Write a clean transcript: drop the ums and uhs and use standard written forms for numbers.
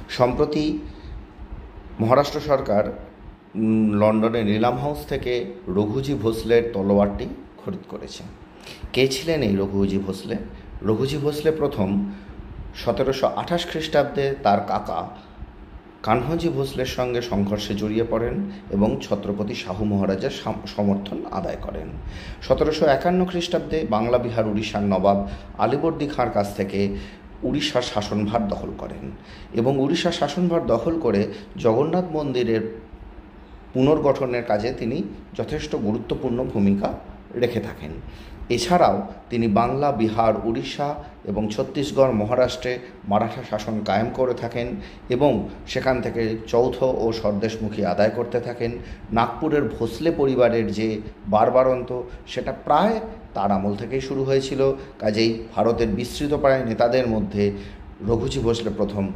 সম্প্রতি মহারাষ্ট্র সরকার লন্ডনের নিলাম হাউস থেকে রঘুজি ভোসলের তলোয়ারটি খরিদ করেছে। কে ছিলেন এই রঘুজি ভোসলে? রঘুজি ভোসলে প্রথম 1728 খ্রিস্টাব্দে তার কাকা কানহজি ভোসলের সঙ্গে সংঘর্ষে জড়িয়ে পড়েন এবং ছত্রপতি শাহু মহারাজের সমর্থন আদায় করেন। 1751 খ্রিস্টাব্দে বাংলা বিহার উড়িষ্যার নবাব আলীবর্দী খাঁর কাছ থেকে উড়িষ্যার শাসনভার দখল করেন এবং উড়িষ্যার শাসনভার দখল করে জগন্নাথ মন্দিরের পুনর্গঠনের কাজে তিনি যথেষ্ট গুরুত্বপূর্ণ ভূমিকা রেখে থাকেন। এছাড়াও তিনি বাংলা, বিহার, উড়িষ্যা এবং ছত্তিশগড়, মহারাষ্ট্রে মারাঠা শাসন কায়েম করে থাকেন এবং সেখান থেকে চৌথ ও স্বদেশমুখী আদায় করতে থাকেন। নাগপুরের ভোসলে পরিবারের যে বারবারন্ত, সেটা প্রায় তার আমল থেকেই শুরু হয়েছিল। কাজেই ভারতের বিস্তৃতপ্রায় নেতাদের মধ্যে রঘুজি ভোসলে প্রথম